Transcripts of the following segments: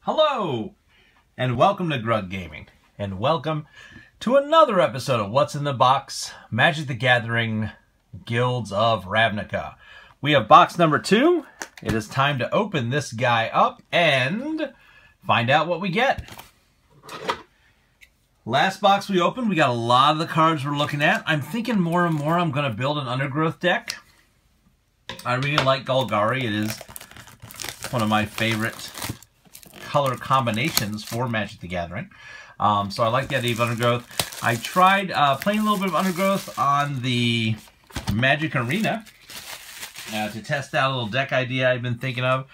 Hello, and welcome to Grug Gaming, and welcome to another episode of What's in the Box, Magic the Gathering Guilds of Ravnica. We have box number 2. It is time to open this guy up and find out what we get. Last box we opened, we got a lot of the cards we're looking at. I'm thinking more and more I'm going to build an Undergrowth deck. I really like Gauri. It is one of my favorite color combinations for Magic the Gathering. So I like the idea of Undergrowth. I tried playing a little bit of Undergrowth on the Magic Arena to test out a little deck idea I've been thinking of.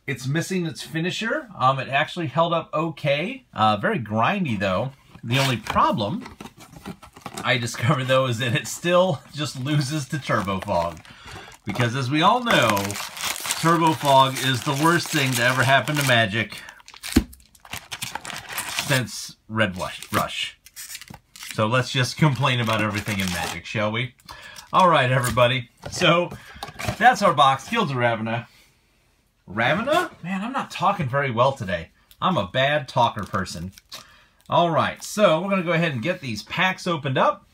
It's missing its finisher. It actually held up okay. Very grindy though. The only problem I discovered though is that it still just loses to Turbo Fog. Because as we all know, Turbo Fog is the worst thing to ever happen to Magic since Red Rush. So let's just complain about everything in Magic, shall we? Alright, everybody. So, that's our box. Guilds of Ravnica. Ravnica? Man, I'm not talking very well today. I'm a bad talker person. Alright, so we're going to go ahead and get these packs opened up.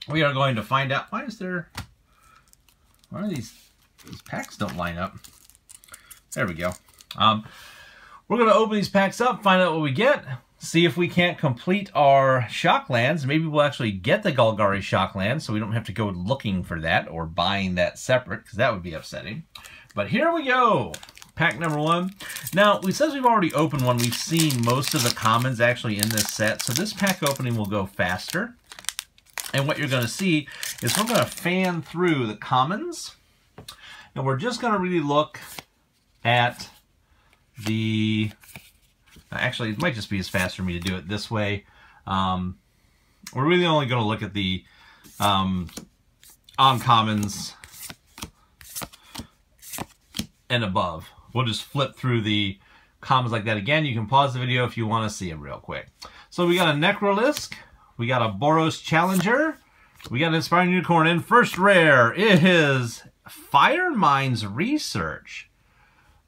We are going to find out... Why are these packs don't line up? There we go. We're going to open these packs up, find out what we get, see if we can't complete our shock lands. Maybe we'll actually get the Gauri shock land, so we don't have to go looking for that or buying that separate, because that would be upsetting. But here we go. Pack number 1. Now, since we've already opened one, we've seen most of the commons actually in this set, so this pack opening will go faster. And what you're going to see is we're going to fan through the commons, and we're just going to really look at the... Actually, it might just be as fast for me to do it this way. We're really only going to look at the uncommons and above. We'll just flip through the commons like that again. You can pause the video if you want to see them real quick. So we got a Necrolisk. We got a Boros Challenger. We got an Inspiring Unicorn. And first rare is Firemind's Research.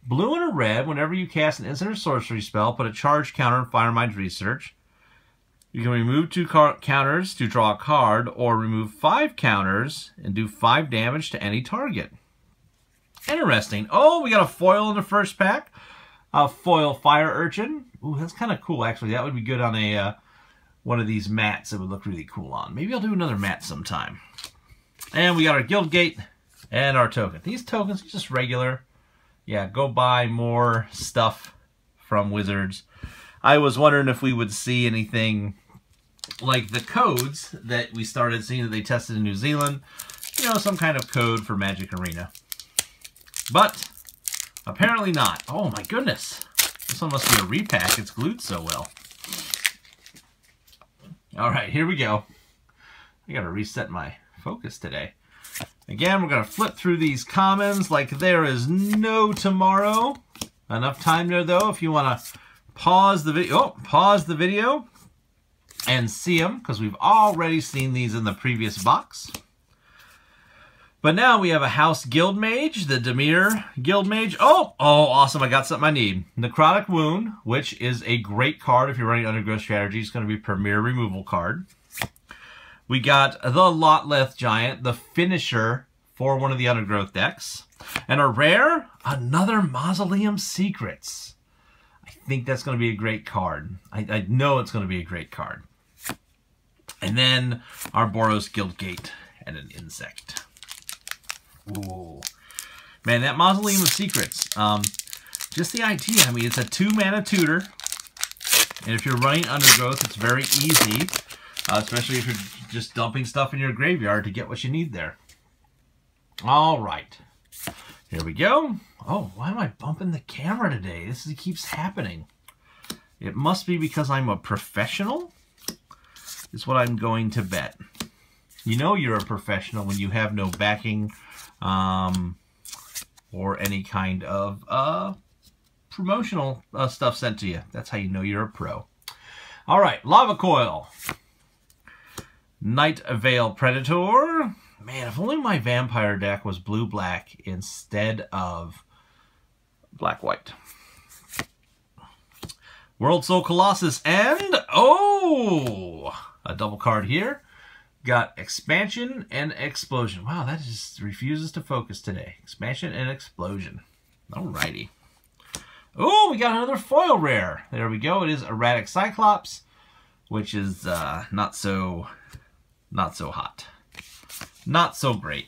Blue and a red, whenever you cast an instant or sorcery spell, put a charge counter on Firemind's Research. You can remove 2 counters to draw a card, or remove 5 counters and do 5 damage to any target. Interesting. Oh, we got a foil in the first pack. A foil Fire Urchin. Ooh, that's kind of cool, actually. That would be good on a... one of these mats that would look really cool on. Maybe I'll do another mat sometime. And we got our Guild Gate and our token. These tokens are just regular. Yeah, go buy more stuff from Wizards. I was wondering if we would see anything like the codes that we started seeing that they tested in New Zealand. You know, some kind of code for Magic Arena. But apparently not. Oh my goodness. This one must be a repack. It's glued so well. Alright, here we go. I gotta reset my focus today. Again, we're gonna flip through these commons like there is no tomorrow. Enough time there though if you wanna pause the video. Oh, pause the video and see them, because we've already seen these in the previous box. But now we have a House Guild Mage, the Demir Guild Mage. Oh, awesome, I got something I need. Necrotic Wound, which is a great card if you're running Undergrowth strategy. It's going to be a premier removal card. We got the Lotleth Giant, the finisher for one of the Undergrowth decks. And a rare, another Mausoleum Secrets. I think that's going to be a great card. I know it's going to be a great card. And then our Boros Guild Gate and an Insect. Ooh. Man, that Mausoleum of Secrets. Just the idea. I mean, it's a 2-mana tutor. And if you're running Undergrowth, it's very easy. Especially if you're just dumping stuff in your graveyard to get what you need there. Alright. Here we go. Oh, why am I bumping the camera today? This keeps happening. It must be because I'm a professional. Is what I'm going to bet. You know you're a professional when you have no backing or any kind of promotional stuff sent to you. That's how you know you're a pro. All right, Lava Coil. Night Veil Predator. Man, if only my vampire deck was blue-black instead of black-white. World Soul Colossus, and, oh, a double card here. Got Expansion and Explosion. Wow, that just refuses to focus today. Expansion and Explosion. Alrighty. Oh, we got another foil rare. There we go. It is Erratic Cyclops, which is not so hot. Not so great.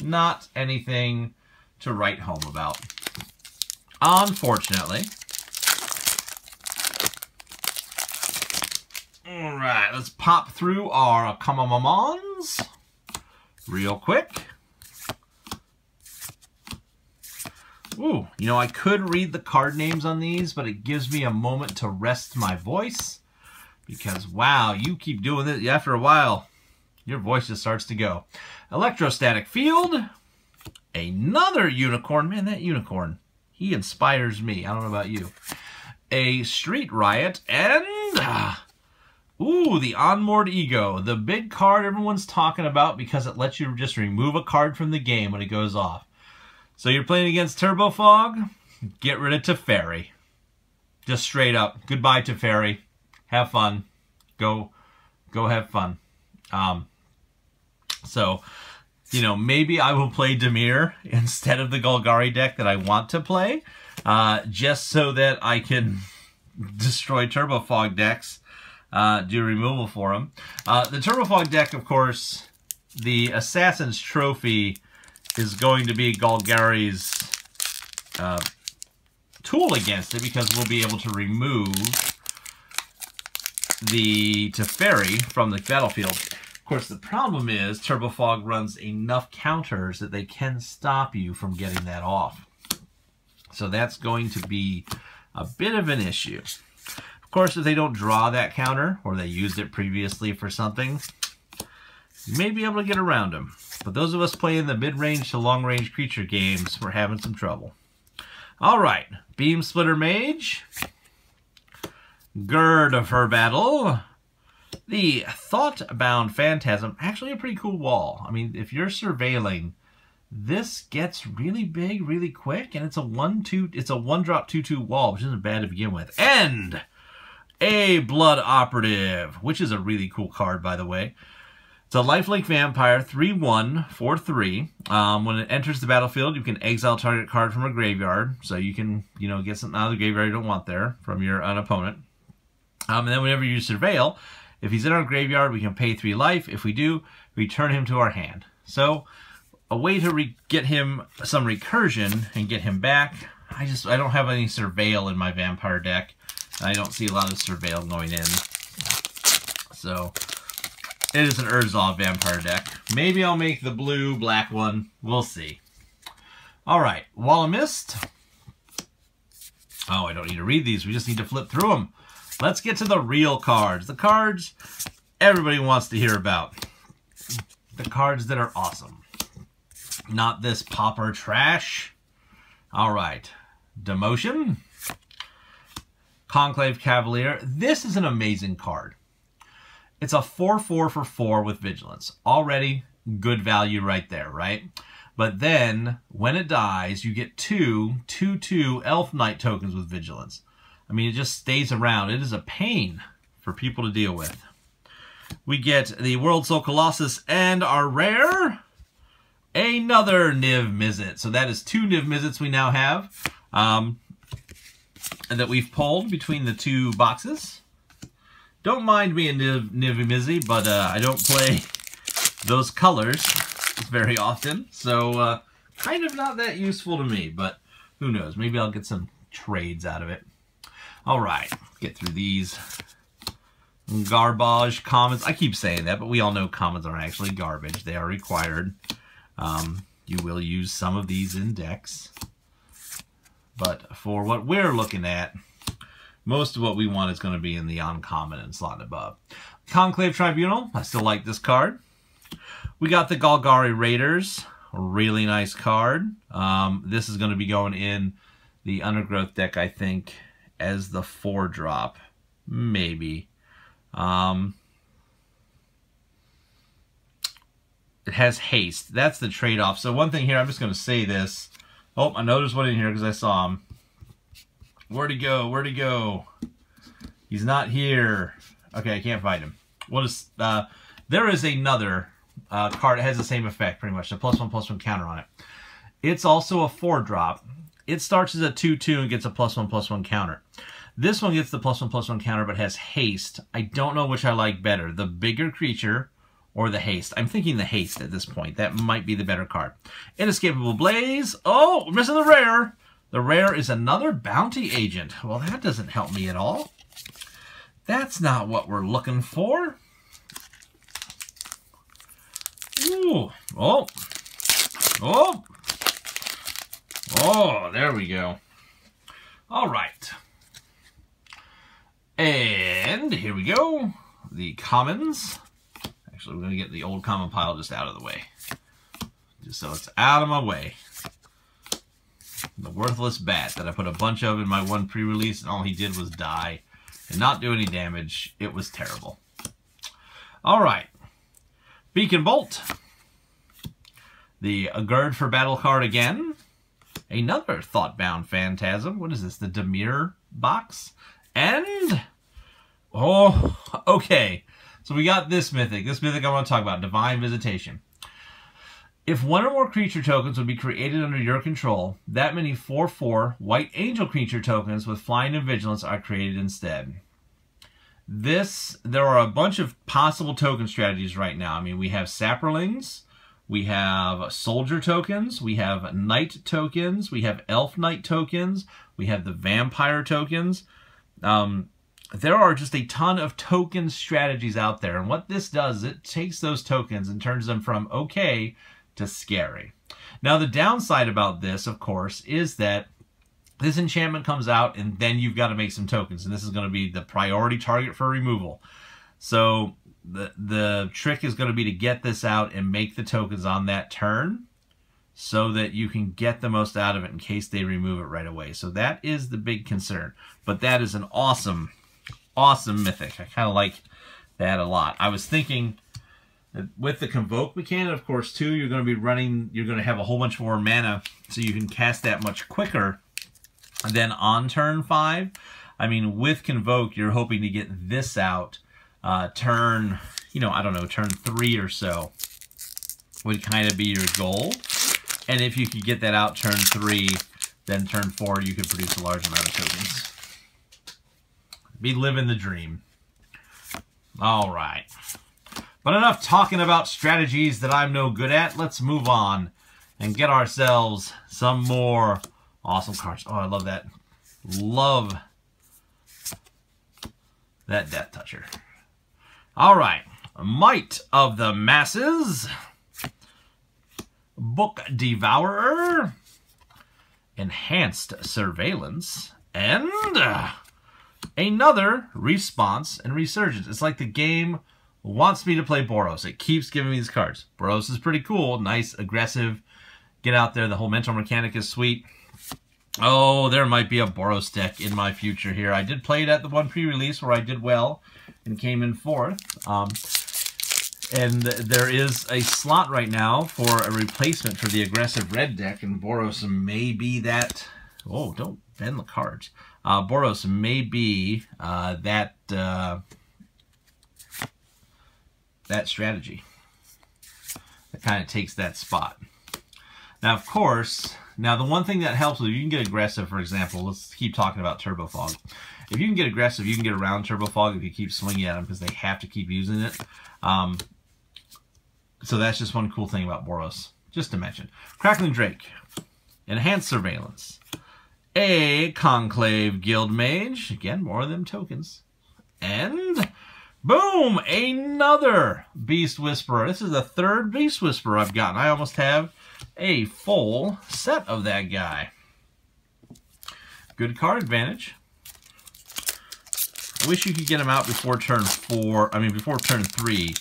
Not anything to write home about, unfortunately. All right, let's pop through our Kamamamons real quick. Ooh, you know, I could read the card names on these, but it gives me a moment to rest my voice. Because, wow, you keep doing this. After a while, your voice just starts to go. Electrostatic Field. Another unicorn. Man, that unicorn, he inspires me. I don't know about you. A Street Riot. And, ooh, the Onboard Ego. The big card everyone's talking about because it lets you just remove a card from the game when it goes off. So you're playing against Turbo Fog? Get rid of Teferi. Just straight up. Goodbye, Teferi. Have fun. Go have fun. So, you know, maybe I will play Dimir instead of the Golgari deck that I want to play, just so that I can destroy Turbo Fog decks, do removal for them. The Turbo Fog deck, of course, the Assassin's Trophy is going to be Golgari's tool against it, because we'll be able to remove the Teferi from the battlefield. Of course, the problem is Turbo Fog runs enough counters that they can stop you from getting that off. So that's going to be a bit of an issue. Of course, if they don't draw that counter, or they used it previously for something, you may be able to get around them. But those of us playing the mid-range to long-range creature games, we're having some trouble. All right, Beam Splitter Mage. Gird of Her Battle. The Thought-Bound Phantasm. Actually a pretty cool wall. I mean, if you're surveilling, this gets really big really quick, and it's a 1/2, it's a 1-drop 2/2 wall, which isn't bad to begin with. And a Blood Operative, which is a really cool card, by the way. It's a lifelink vampire, 3/1 for 3. When it enters the battlefield, you can exile target card from a graveyard, so you can, you know, get something out of the graveyard you don't want there from your opponent. And then whenever you surveil, if he's in our graveyard, we can pay 3 life. If we do, return him to our hand. So, a way to get him some recursion and get him back. I don't have any surveil in my vampire deck. I don't see a lot of surveil going in. So, it is an Urza vampire deck. Maybe I'll make the blue-black one. We'll see. Alright, Wall of Mist. Oh, I don't need to read these. We just need to flip through them. Let's get to the real cards. The cards everybody wants to hear about. The cards that are awesome. Not this pauper trash. Alright. Demotion. Conclave Cavalier. This is an amazing card. It's a 4/4 for 4 with Vigilance. Already good value right there, right? But then, when it dies, you get 2 2/2 Elf Knight tokens with Vigilance. I mean, it just stays around. It is a pain for people to deal with. We get the World Soul Colossus and our rare, another Niv Mizzet. So that is 2 Niv Mizzets we now have, and that we've pulled between the 2 boxes. Don't mind me a Niv Mizzet, but I don't play those colors very often. So kind of not that useful to me, but who knows? Maybe I'll get some trades out of it. All right, get through these garbage commons. I keep saying that, but we all know commons are actually garbage. They are required. You will use some of these in decks. But for what we're looking at, most of what we want is going to be in the uncommon and slot and above. Conclave Tribunal. I still like this card. We got the Golgari Raiders. A really nice card. This is going to be going in the Undergrowth deck, I think, as the 4-drop. Maybe. It has haste. That's the trade-off. So one thing here, I'm just going to say this. Oh, I noticed one in here because I saw him. Where'd he go? Where'd he go? He's not here. Okay, I can't find him. What is, there is another card that has the same effect, pretty much. A +1/+1 counter on it. It's also a 4-drop. It starts as a 2/2 and gets a +1/+1 counter. This one gets the +1/+1 counter but has haste. I don't know which I like better, the bigger creature or the haste. I'm thinking the haste at this point. That might be the better card. Inescapable Blaze. Oh, we're missing the rare. The rare is another bounty agent. Well, that doesn't help me at all. That's not what we're looking for. Ooh. Oh. Oh. Oh, there we go. All right. And here we go. The commons. Actually, we're going to get the old common pile just out of the way. Just so it's out of my way. The worthless bat that I put a bunch of in my one pre-release, and all he did was die and not do any damage. It was terrible. All right. Beacon Bolt. The Gird for Battle card again. Another Thoughtbound Phantasm. What is this? The Demir box. And, oh, okay. So we got this mythic. This mythic I want to talk about. Divine Visitation. If one or more creature tokens would be created under your control, that many 4/4 White Angel creature tokens with Flying and Vigilance are created instead. There are a bunch of possible token strategies right now. I mean, we have Saprolings, we have Soldier tokens, we have Knight tokens, we have Elf Knight tokens, we have the Vampire tokens. There are just a ton of token strategies out there, and what this does, it takes those tokens and turns them from okay to scary. Now, the downside about this, of course, is that this enchantment comes out and then you've got to make some tokens, and this is going to be the priority target for removal. So the trick is going to be to get this out and make the tokens on that turn so that you can get the most out of it in case they remove it right away. So that is the big concern. But that is an awesome, awesome mythic. I kind of like that a lot. I was thinking with the Convoke mechanic, of course, too, you're going to have a whole bunch more mana, so you can cast that much quicker than on turn 5. I mean, with Convoke, you're hoping to get this out turn, I don't know, turn 3 or so would kind of be your goal. And if you could get that out turn 3, then turn 4, you could produce a large amount of tokens. Be living the dream. All right. But enough talking about strategies that I'm no good at. Let's move on and get ourselves some more awesome cards. Oh, I love that. Love that Death Toucher. All right. Might of the Masses. Book Devourer. Enhanced Surveillance. And another Response and Resurgence. It's like the game wants me to play Boros. It keeps giving me these cards. Boros is pretty cool. Nice, aggressive. Get out there. The whole mental mechanic is sweet. Oh, there might be a Boros deck in my future here. I did play it at the one pre-release where I did well and came in 4th. And there is a slot right now for a replacement for the aggressive red deck, and Boros may be that. Oh, don't bend the cards. Boros may be that strategy that kind of takes that spot. Now, of course, the one thing that helps, if you can get aggressive, for example, let's keep talking about Turbo Fog. If you can get aggressive, you can get around Turbo Fog if you keep swinging at them because they have to keep using it. So that's just one cool thing about Boros, just to mention. Crackling Drake, Enhanced Surveillance, a Conclave Guild Mage, again, more of them tokens, and boom, another Beast Whisperer. This is the 3rd Beast Whisperer I've gotten. I almost have a full set of that guy. Good card advantage. I wish you could get him out before turn 4, before turn 3,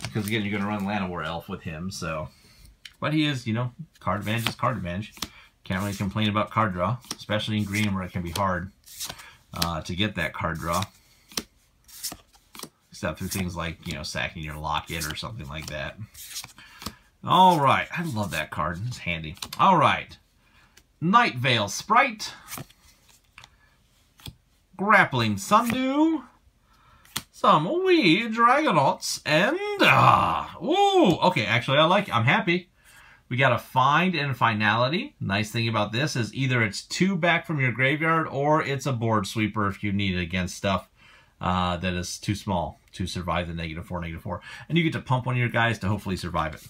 because again, you're going to run Llanowar Elf with him, so. But he is, card advantage is card advantage. Can't really complain about card draw, especially in green where it can be hard to get that card draw. Except through things like, sacking your Locket or something like that. All right. I love that card. It's handy. All right. Night Veil Sprite. Grappling Sundew. some wee Dragonauts, and, ooh, okay, actually, I like it. I'm happy. We got a Find and Finality. Nice thing about this is either it's 2 back from your graveyard, or it's a board sweeper if you need it against stuff that is too small to survive the -4/-4. And you get to pump one of your guys to hopefully survive it.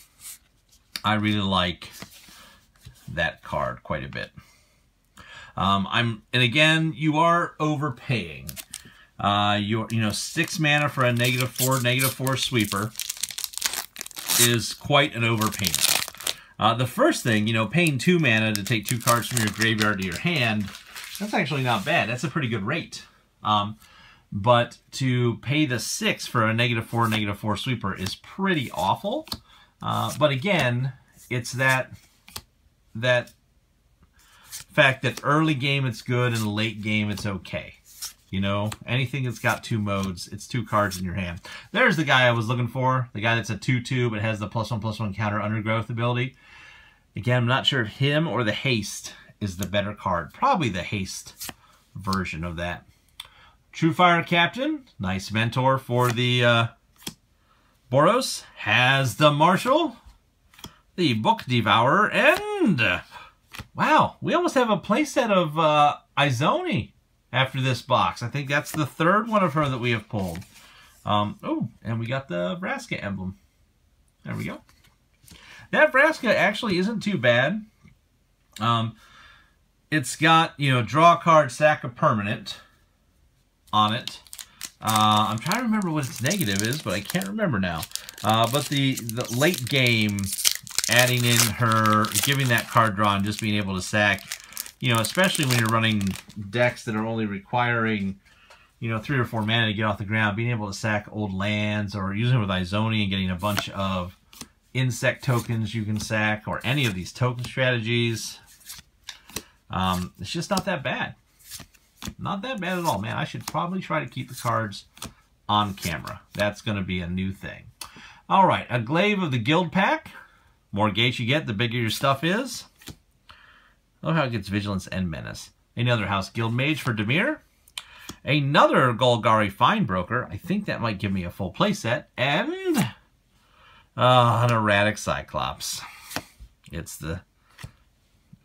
I really like that card quite a bit. And again, you are overpaying. You know, 6 mana for a -4/-4 sweeper is quite an overpayment. The first thing, you know, paying 2 mana to take 2 cards from your graveyard to your hand, that's actually not bad. That's a pretty good rate. But to pay the 6 for a -4/-4 sweeper is pretty awful. But again, it's that fact that early game it's good and late game it's okay. You know, anything that's got 2 modes, it's 2 cards in your hand. There's the guy I was looking for. The guy that's a 2/2 but has the +1/+1 counter undergrowth ability. Again, I'm not sure if him or the haste is the better card. Probably the haste version of that. True Fire Captain, nice mentor for the Boros. Has the Marshal, the Book Devourer, and wow, we almost have a playset of Izoni after this box. I think that's the 3rd one of her that we have pulled. Oh, and we got the Brassica Emblem. There we go. That Brassica actually isn't too bad. It's got, you know, draw a card, sack a permanent on it. I'm trying to remember what its negative is, but I can't remember now. But the late game, adding in her, giving that card draw and just being able to sack, you know, especially when you're running decks that are only requiring, you know, 3 or 4 mana to get off the ground, being able to sack old lands or using it with Izoni and getting a bunch of insect tokens you can sack, or any of these token strategies. It's just not that bad. Not that bad at all, man. I should probably try to keep the cards on camera. That's going to be a new thing. All right, a Glaive of the Guild Pack. More gates you get, the bigger your stuff is. Look how it gets Vigilance and Menace. Another House Guild Mage for Dimir. Another Gauri Fine Broker. I think that might give me a full playset. And an Erratic Cyclops. It's the...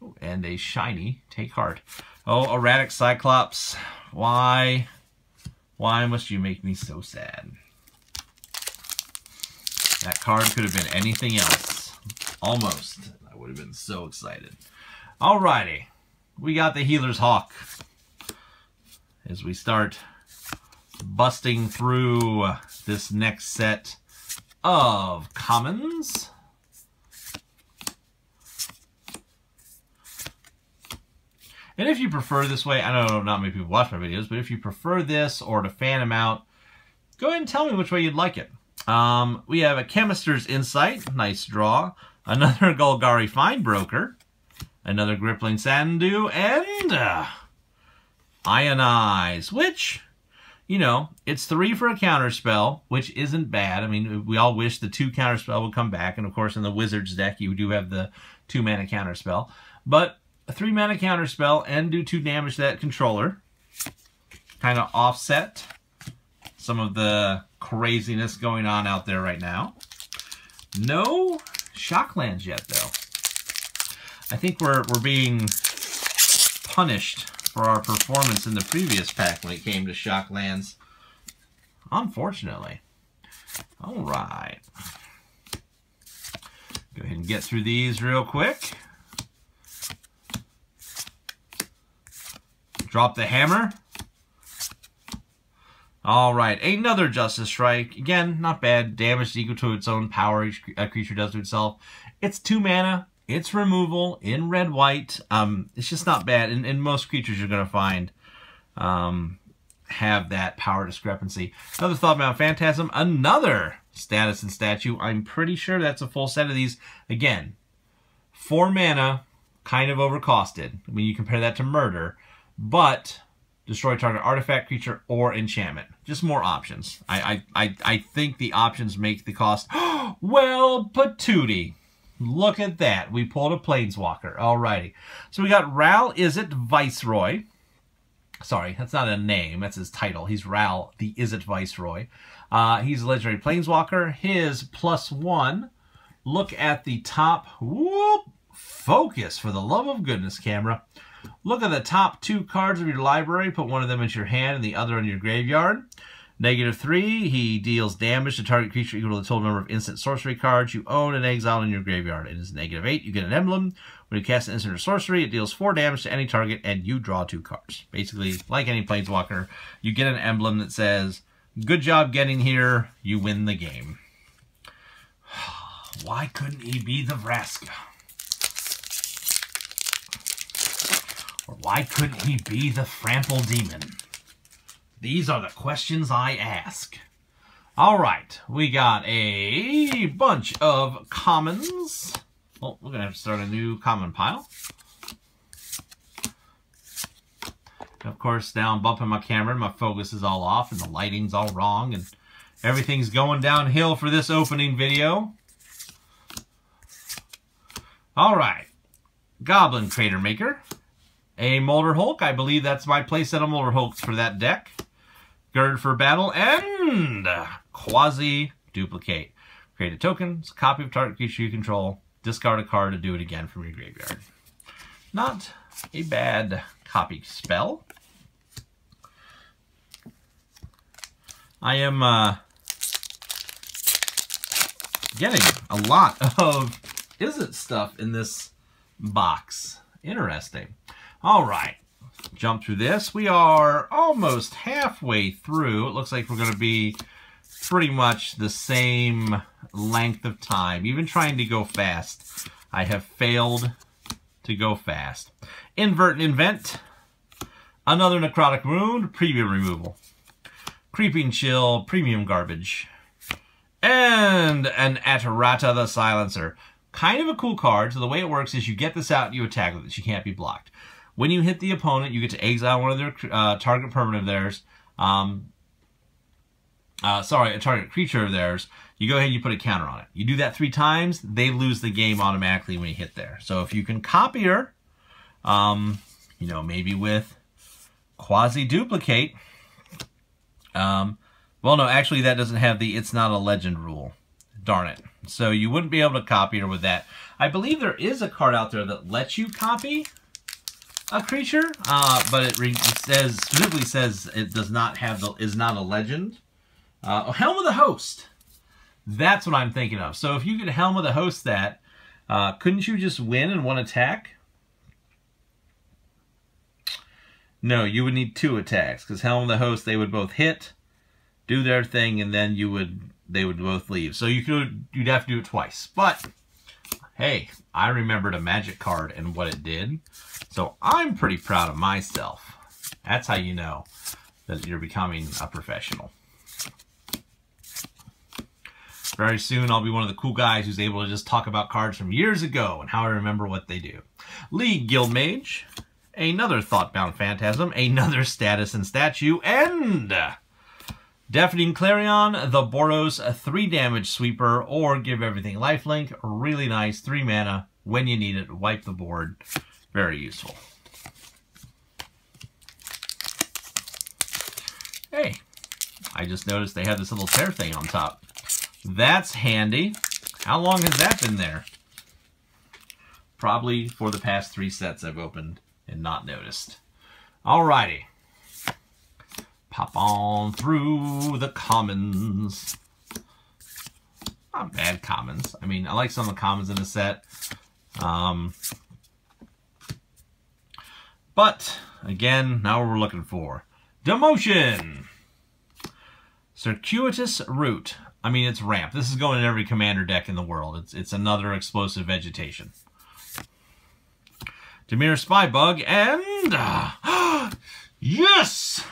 Oh, and a shiny Take Heart. Oh, Erratic Cyclops. Why must you make me so sad? That card could have been anything else. Almost. I would have been so excited. Alrighty. We got the Healer's Hawk. As we start busting through this next set of commons. And if you prefer this way, I know not many people watch my videos, but if you prefer this or to fan them out, go ahead and tell me which way you'd like it. We have a Chemister's Insight, nice draw. Another Gauri Fine Broker. Another Grippling Sandu, and Ionize, which, you know, it's 3 for a counterspell, which isn't bad. I mean, we all wish the 2 counterspell would come back, and of course in the Wizard's deck you do have the 2 mana counterspell. But a 3 mana counterspell and do 2 damage to that controller. Kind of offset some of the craziness going on out there right now. No Shocklands yet, though. I think we're being punished for our performance in the previous pack when it came to Shocklands. Unfortunately. Alright. Go ahead and get through these real quick. Drop the hammer. Alright, another Justice Strike. Again, not bad. Damage equal to its own power each creature does to itself. It's 2 mana. It's removal in red-white. It's just not bad. And most creatures you're going to find have that power discrepancy. Another Thoughtbound Phantasm. Another Status and Statue. I'm pretty sure that's a full set of these. Again, 4 mana, kind of overcosted. I mean, you compare that to Murder. But destroy target artifact, creature, or enchantment. Just more options. I think the options make the cost... Well, patootie. Look at that. We pulled a Planeswalker. Alrighty. So we got Ral Izzet Viceroy. Sorry, that's not a name. That's his title. He's Ral, the Izzet Viceroy. He's a legendary planeswalker. His +1. Look at the top. Whoop! Focus, for the love of goodness, camera. Look at the top 2 cards of your library. Put one of them into your hand and the other in your graveyard. -3, he deals damage to target creature equal to the total number of instant sorcery cards you own and exile in your graveyard. It is -8, you get an emblem. When you cast an instant or sorcery, it deals 4 damage to any target and you draw 2 cards. Basically, like any planeswalker, you get an emblem that says, good job getting here, you win the game. Why couldn't he be the Vraska? Or why couldn't he be the Frample Demon? These are the questions I ask. All right, we got a bunch of commons. Oh, we're going to have to start a new common pile. And of course, now I'm bumping my camera, my focus is all off, and the lighting's all wrong, and everything's going downhill for this opening video. All right, Goblin Crater Maker. A Molder Hulk. I believe that's my playset of Molder Hulks for that deck. Gird for Battle, and Quasi Duplicate. Create a token, it's a copy of target creature you control, discard a card to do it again from your graveyard. Not a bad copy spell. I am getting a lot of Izzet stuff in this box. Interesting. All right. Jump through this. We are almost halfway through. It looks like we're going to be pretty much the same length of time. Even trying to go fast, I have failed to go fast. Invert and Invent. Another Necrotic Wound. Premium Removal. Creeping Chill. Premium Garbage. And an Atarata the Silencer. Kind of a cool card. So the way it works is you get this out and you attack with it. You can't be blocked. When you hit the opponent, you get to exile one of their target permanent of theirs. Sorry, a target creature of theirs. You go ahead and you put a counter on it. You do that 3 times, they lose the game automatically when you hit there. So if you can copy her, you know, maybe with Quasi Duplicate. Well, no, actually that doesn't have the It's Not a Legend rule. Darn it. So you wouldn't be able to copy her with that. I believe there is a card out there that lets you copy a creature, but it specifically says it does not have the is not a legend. Helm of the Host. That's what I'm thinking of. So if you could Helm of the Host that, couldn't you just win in 1 attack? No, you would need 2 attacks because Helm of the Host, they would both hit, do their thing, and then they would both leave. So you'd have to do it twice. But hey, I remembered a Magic card and what it did. So I'm pretty proud of myself. That's how you know that you're becoming a professional. Very soon I'll be one of the cool guys who's able to just talk about cards from years ago and how I remember what they do. League Guild Mage, another Thoughtbound Phantasm, another Status and Statue, and Deafening Clarion, the Boros 3 damage sweeper, or give everything lifelink. Really nice, 3 mana when you need it. Wipe the board. Very useful. Hey, I just noticed they have this little tear thing on top. That's handy. How long has that been there? Probably for the past 3 sets I've opened and not noticed. Alrighty. Pop on through the commons. Not bad commons. I mean, I like some of the commons in the set. But, again, now what we're looking for. Demotion! Circuitous Root. I mean, it's ramp. This is going in every commander deck in the world. It's another explosive vegetation. Dimir Spybug, and... yes!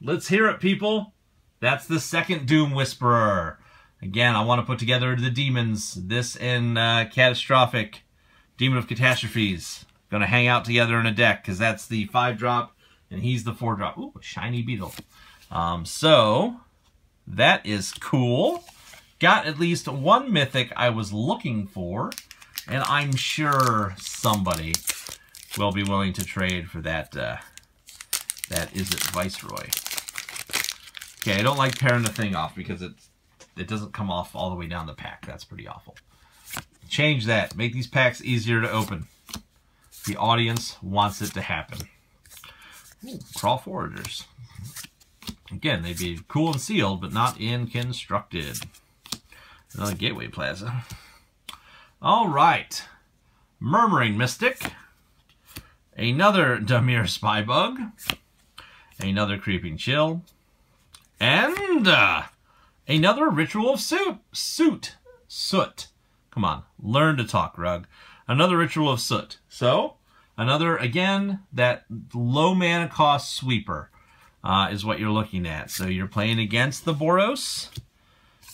Let's hear it, people. That's the second Doom Whisperer. Again, I want to put together the demons. This and Catastrophic. Demon of Catastrophes. Going to hang out together in a deck, because that's the 5-drop, and he's the 4-drop. Ooh, a shiny beetle. So, that is cool. Got at least 1 mythic I was looking for, and I'm sure somebody will be willing to trade for that That is it, Viceroy. Okay, I don't like pairing the thing off because it doesn't come off all the way down the pack. That's pretty awful. Change that. Make these packs easier to open. The audience wants it to happen. Ooh, Crawl Foragers. Again, they'd be cool and sealed, but not in constructed. Another Gateway Plaza. All right. Murmuring Mystic. Another Dimir Spybug. Another Creeping Chill. And another Ritual of Soot. Come on, learn to talk, Rug. Another Ritual of Soot. So, another, again, that low mana cost sweeper is what you're looking at. So you're playing against the Boros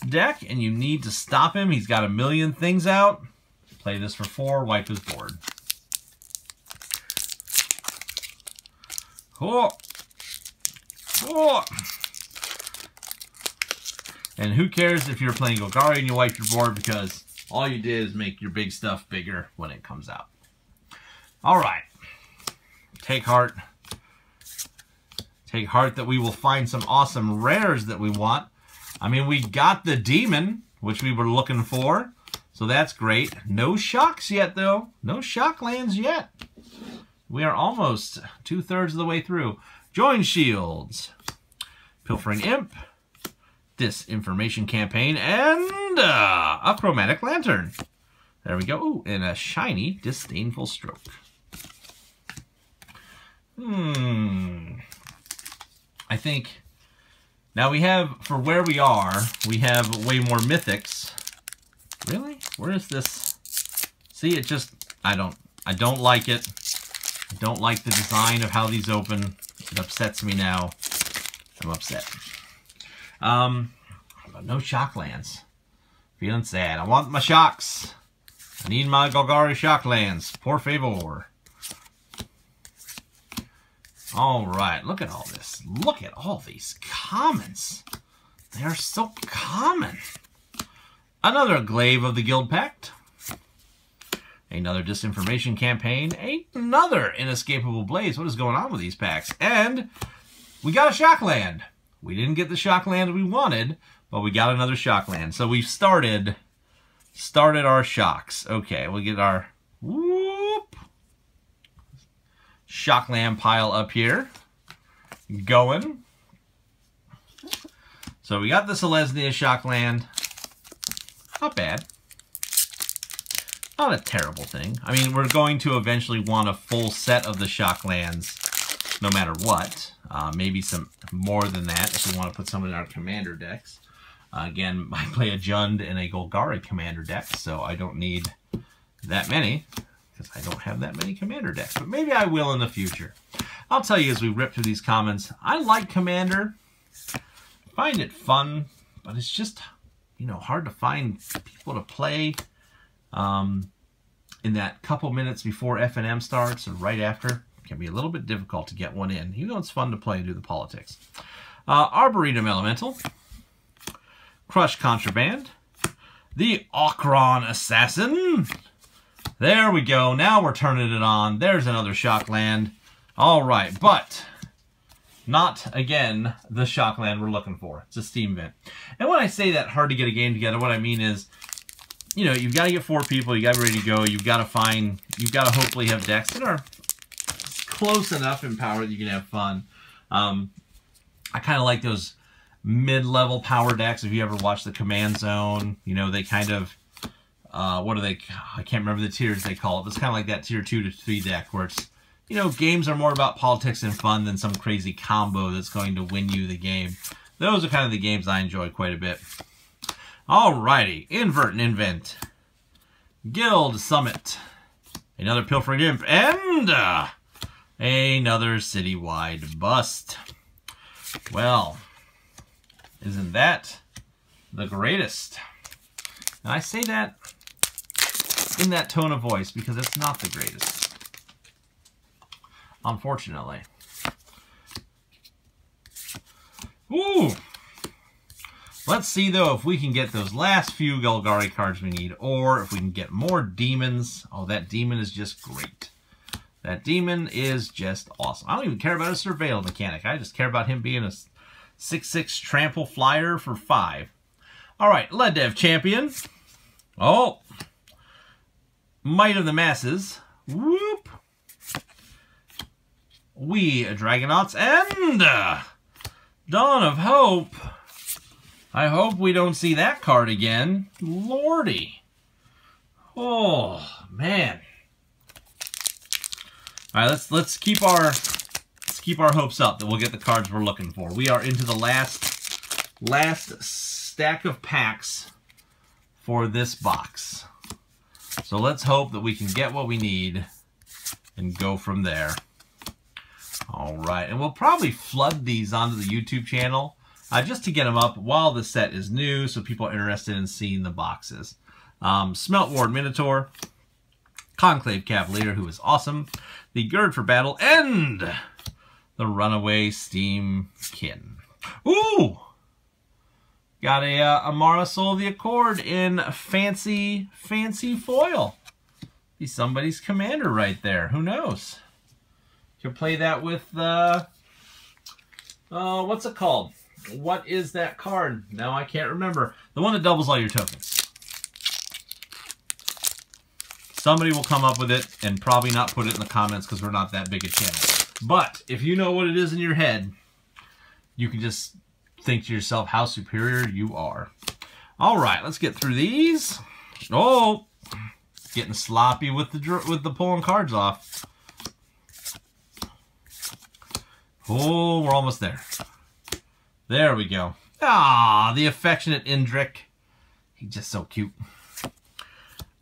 deck, and you need to stop him. He's got a million things out. Play this for 4, wipe his board. Oh. Oh. And who cares if you're playing Gauri and you wipe your board, because all you did is make your big stuff bigger when it comes out. All right. Take heart. Take heart that we will find some awesome rares that we want. I mean, we got the Demon, which we were looking for. So that's great. No shocks yet, though. No shock lands yet. We are almost 2/3 of the way through. Join Shields. Pilfering Imp. Disinformation Campaign. And a Chromatic Lantern. There we go. Ooh, and a shiny Disdainful Stroke. I think now we have, for where we are, we have way more mythics. Really? Where is this? See, it just, I don't like it. I don't like the design of how these open. It upsets me now. I'm upset. But no shock lands. Feeling sad. I want my shocks. I need my Gauri shock lands. Por favor. All right, look at all this. Look at all these commons. They are so common. Another Glaive of the Guild Pact. Another Disinformation Campaign. Another Inescapable Blaze. What is going on with these packs? And we got a shock land. We didn't get the shock land we wanted, but we got another shock land. So we've started our shocks. Okay, we'll get our Shockland pile up here going. So we got the Selesnya Shockland. Not bad. Not a terrible thing. I mean, we're going to eventually want a full set of the Shocklands no matter what. Maybe some more than that if we want to put some in our commander decks. Again, I play a Jund and a Golgari commander deck, so I don't need that many. Because I don't have that many commander decks. But maybe I will in the future. I'll tell you as we rip through these comments, I like commander. I find it fun, but it's just, you know, hard to find people to play in that couple minutes before FNM starts or right after. It can be a little bit difficult to get one in, even though it's fun to play and do the politics. Arboretum Elemental. Crush Contraband. The Okron Assassin. There we go. Now we're turning it on. There's another shock land. All right, but not, again, the shock land we're looking for. It's a Steam Vent. And when I say that hard to get a game together, what I mean is, you know, you've got to get 4 people. You got to be ready to go. You've got to hopefully have decks that are close enough in power that you can have fun. I kind of like those mid-level power decks. If you ever watch the Command Zone, you know, they kind of, what are they? I can't remember the tiers they call it. But it's kind of like that tier 2 to 3 deck where it's, you know, games are more about politics and fun than some crazy combo that's going to win you the game. Those are kind of the games I enjoy quite a bit. Alrighty, Invert and Invent. Guild Summit. Another Pilfering Imp. And another Citywide Bust. Well, isn't that the greatest? And I say that in that tone of voice because it's not the greatest. Unfortunately. Ooh! Let's see, though, if we can get those last few Golgari cards we need, or if we can get more demons. Oh, that demon is just great. That demon is just awesome. I don't even care about a surveil mechanic. I just care about him being a 6/6 trample flyer for 5. All right, Ledev champion. Oh, Might of the Masses. Whoop. We Dragonauts and Dawn of Hope. I hope we don't see that card again. Lordy. Oh, man. All right, let's keep our hopes up that we'll get the cards we're looking for. We are into the last stack of packs for this box. So let's hope that we can get what we need and go from there. All right, and we'll probably flood these onto the YouTube channel just to get them up while the set is new, so people are interested in seeing the boxes. Smelt Ward Minotaur, Conclave Cavalier, who is awesome, the Gird for Battle, and the Runaway Steam Kin. Ooh! Got a Amara Soul of the Accord in fancy foil. He's somebody's commander right there. Who knows? You'll play that with what's it called? What is that card? No, I can't remember. The one that doubles all your tokens. Somebody will come up with it and probably not put it in the comments because we're not that big a channel. But if you know what it is in your head, you can just think to yourself how superior you are. All right, let's get through these. Oh, getting sloppy with the pulling cards off. Oh, we're almost there. There we go. Ah, the affectionate Indrik. He's just so cute.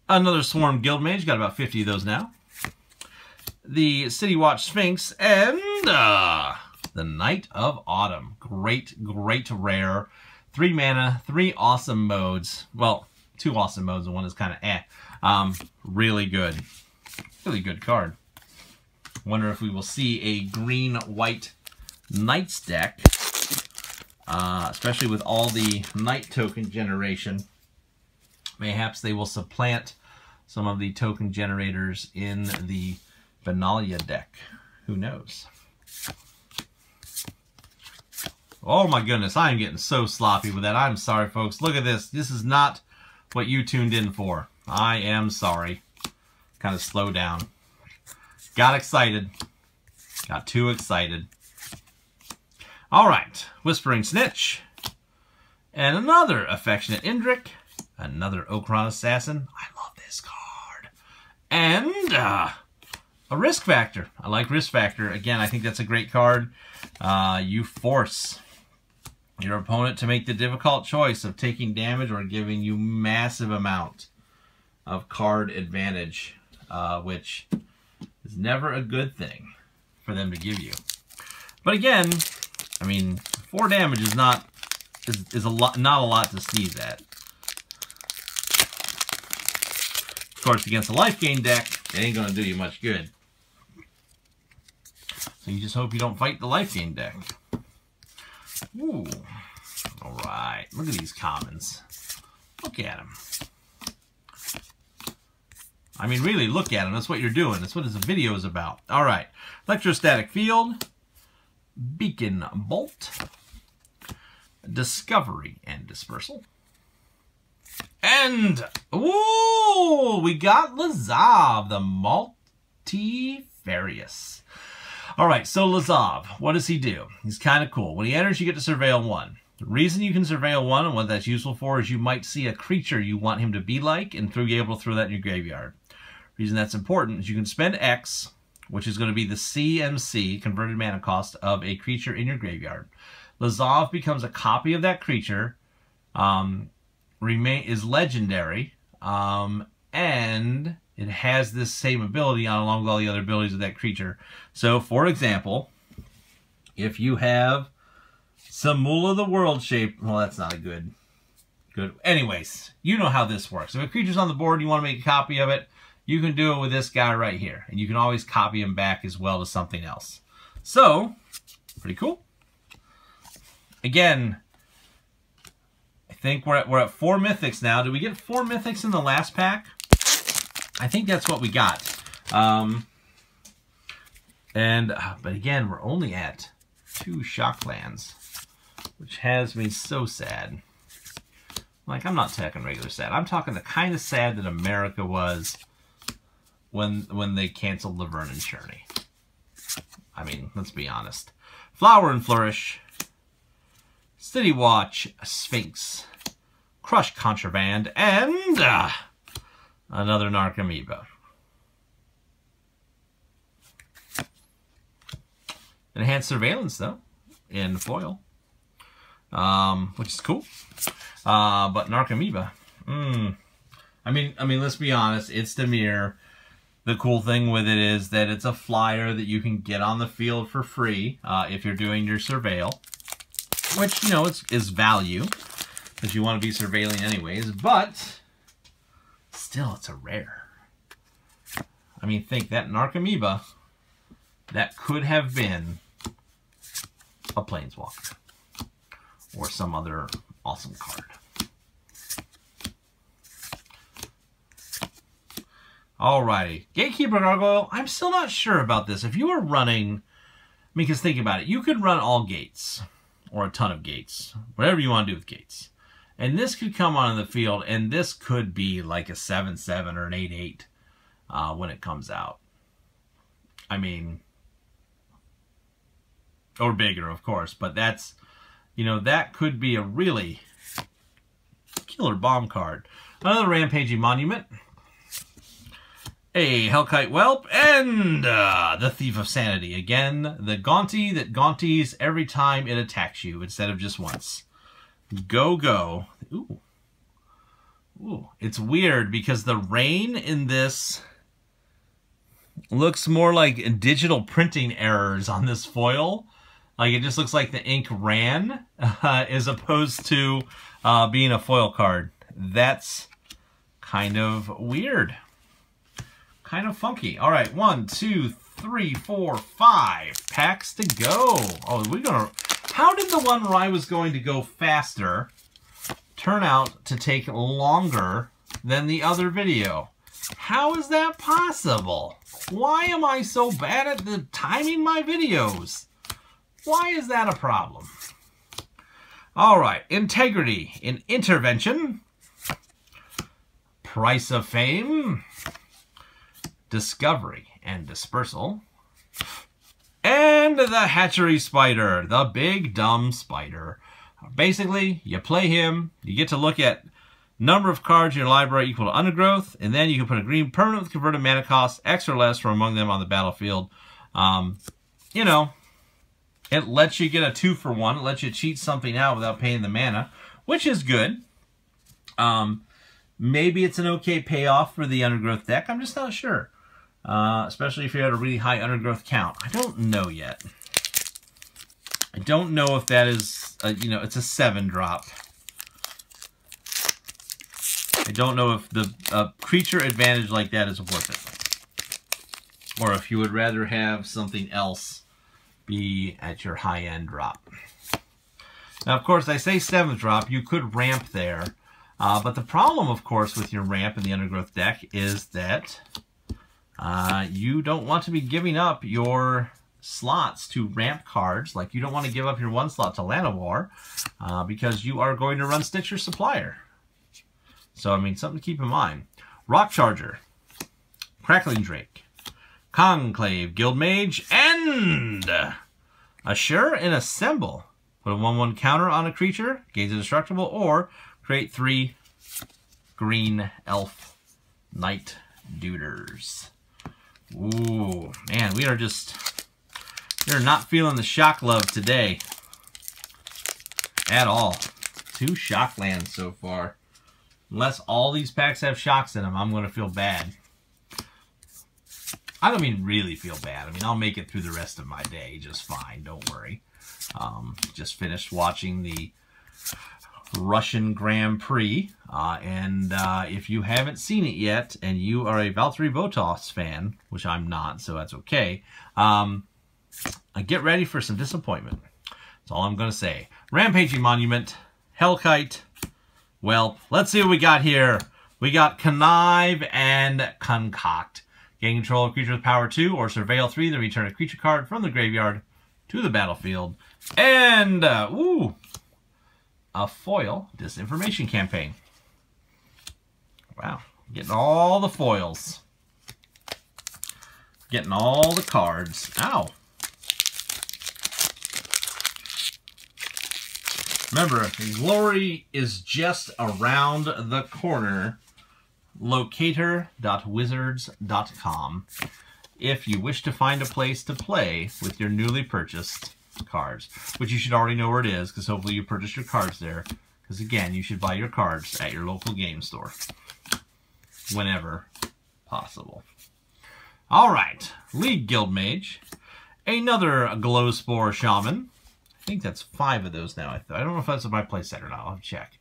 Another Swarm Guild Mage. Got about 50 of those now. The City Watch Sphinx. And the Knight of Autumn. Great rare. 3 mana, 3 awesome modes. Well, 2 awesome modes and one is kind of eh. Really good. Really good card. Wonder if we will see a green-white Knights deck. Especially with all the Knight token generation. Mayhaps they will supplant some of the token generators in the Benalia deck. Who knows? Oh my goodness, I am getting so sloppy with that. I'm sorry, folks. Look at this. This is not what you tuned in for. I am sorry. Kind of slow down. Got excited. Got too excited. All right. Whispering Snitch. And another Affectionate Indrik. Another Okran Assassin. I love this card. And a Risk Factor. I like Risk Factor. Again, I think that's a great card. You force your opponent to make the difficult choice of taking damage or giving you massive amount of card advantage, which is never a good thing for them to give you. But again, I mean, 4 damage is not a lot to sneeze at. Of course, against a life gain deck, it ain't gonna do you much good. So you just hope you don't fight the life gain deck. Ooh. Alright. Look at these commons. Look at them. I mean, really, look at them. That's what you're doing. That's what this video is about. Alright. Electrostatic Field. Beacon Bolt. Discovery and Dispersal. And, ooh, we got Lazav, the Multifarious. All right, so Lazav, what does he do? He's kind of cool. When he enters, you get to surveil 1. The reason you can surveil 1 and what that's useful for is you might see a creature you want him to be like and be able to throw that in your graveyard. The reason that's important is you can spend X, which is going to be the CMC, converted mana cost, of a creature in your graveyard. Lazav becomes a copy of that creature, is legendary, and it has this same ability along with all the other abilities of that creature. So, for example, if you have Samula the World Shape, well, that's not a good. Anyways, you know how this works. If a creature's on the board and you want to make a copy of it, you can do it with this guy right here. And you can always copy him back as well to something else. So, pretty cool. Again, I think we're at 4 mythics now. Did we get 4 mythics in the last pack? I think that's what we got. And, but again, we're only at 2 shock lands, which has me so sad. Like, I'm not talking regular sad. I'm talking the kind of sad that America was when they canceled Laverne and Shirley. I mean, let's be honest. Flower and Flourish, City Watch, Sphinx, Crush Contraband, and another Narcomoeba. Enhanced Surveillance, though, in foil, which is cool. But Narcomoeba, I mean, let's be honest. It's Demir. The cool thing with it is that it's a flyer that you can get on the field for free if you're doing your surveil, which, you know, is value, because you want to be surveilling anyways, but still, it's a rare. I mean, think that Narcomoeba, that could have been a Planeswalker or some other awesome card. Alrighty, Gatekeeper Gargoyle, I'm still not sure about this. If you were running, I mean, because think about it, you could run all gates, or a ton of gates, whatever you want to do with gates. And this could come on the field, and this could be like a 7/7 or an 8/8 when it comes out. I mean, or bigger, of course, but that's, you know, that could be a really killer bomb card. Another Rampaging Monument, a Hellkite Whelp, and the Thief of Sanity. Again, the Gaunty that gaunties every time it attacks you instead of just once. Go, go. Ooh. Ooh. It's weird because the rain in this looks more like digital printing errors on this foil. Like, it just looks like the ink ran as opposed to being a foil card. That's kind of weird. Kind of funky. All right, 1, 2, 3, 4, 5 packs to go. Oh, we're gonna. How did the one where I was going to go faster turn out to take longer than the other video? How is that possible? Why am I so bad at the timing my videos? Why is that a problem? All right, Integrity in Intervention, Price of Fame, Discovery and Dispersal, and the Hatchery Spider, the big dumb spider. Basically, you play him, you get to look at number of cards in your library equal to Undergrowth, and then you can put a green permanent with converted mana cost, X or less from among them on the battlefield. You know, it lets you get a 2-for-1. It lets you cheat something out without paying the mana, which is good. Maybe it's an okay payoff for the Undergrowth deck. I'm just not sure. Especially if you had a really high Undergrowth count. I don't know yet. I don't know if that is, you know, it's a 7-drop. I don't know if the creature advantage like that is worth it. Or if you would rather have something else be at your high-end drop. Now, of course, I say 7th drop. You could ramp there. But the problem, of course, with your ramp in the Undergrowth deck is that you don't want to be giving up your slots to ramp cards. Like, you don't want to give up your 1 slot to Llanowar because you are going to run Stitcher Supplier. So, I mean, something to keep in mind. Rock Charger, Crackling Drake, Conclave, Guild Mage, and Assure and Assemble. Put a 1/1 counter on a creature, gains indestructible, or create 3 green elf Night Duders. Ooh, man, we are not feeling the shock love today at all. 2 shock lands so far. Unless all these packs have shocks in them, I'm going to feel bad. I don't mean really feel bad. I mean, I'll make it through the rest of my day just fine. Don't worry. Just finished watching the Russian Grand Prix. And if you haven't seen it yet, and you are a Valtteri Bottas fan, which I'm not, so that's okay, get ready for some disappointment. That's all I'm going to say. Rampaging Monument, Hellkite, well, let's see what we got here. We got Connive and Concoct. Gain control of creature with power 2 or surveil 3, then return a creature card from the graveyard to the battlefield. And, a foil disinformation campaign. Wow, getting all the foils. Getting all the cards. Ow. Remember, Gauri is just around the corner. Locator.wizards.com if you wish to find a place to play with your newly purchased cards, which you should already know where it is, because hopefully you purchased your cards there, because again, you should buy your cards at your local game store whenever possible. Alright, League Guild Mage, another Glowspore Shaman. I think that's 5 of those now. I don't know if that's in my playset or not. I'll have to check.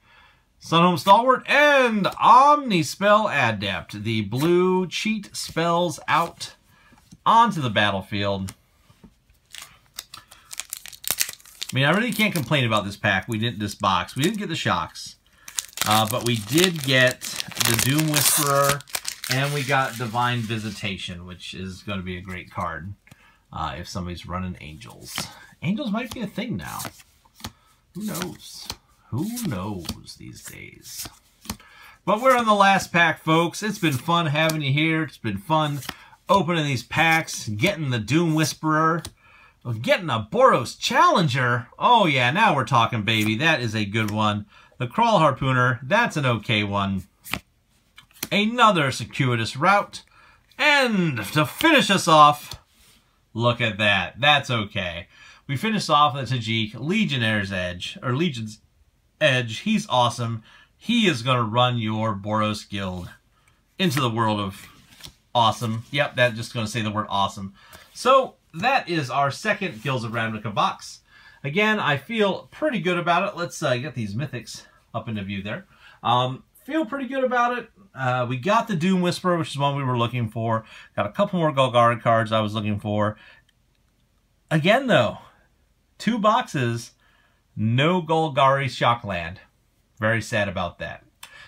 Sunhome Stalwart and Omnispell Adept. The blue cheat spells out onto the battlefield. I mean, I really can't complain about this pack. This box. We didn't get the shocks, but we did get the Doom Whisperer, and we got Divine Visitation, which is going to be a great card if somebody's running Angels. Angels might be a thing now. Who knows? Who knows these days? But we're on the last pack, folks. It's been fun having you here. It's been fun opening these packs, getting the Doom Whisperer, getting a Boros Challenger. Oh, yeah, now we're talking, baby. That is a good one. The Crawl Harpooner, that's an okay one. Another Circuitous Route. And to finish us off, look at that. That's okay. We finished off with Tajik, Legionnaires Edge, or Legion's Edge. He's awesome. He is going to run your Boros Guild into the world of awesome. Yep, that's just going to say the word awesome. So that is our second Guilds of Ravnica box. Again, I feel pretty good about it. Let's get these mythics up into view there. Feel pretty good about it. We got the Doom Whisperer, which is one we were looking for. Got a couple more Gauri cards I was looking for. Again, though, 2 boxes, no Gauri Shockland. Very sad about that.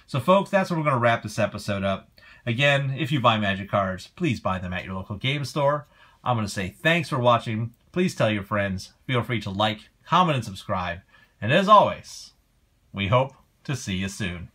So, folks, that's where we're going to wrap this episode up. Again, if you buy Magic cards, please buy them at your local game store. I'm going to say thanks for watching. Please tell your friends. Feel free to like, comment, and subscribe. And as always, we hope to see you soon.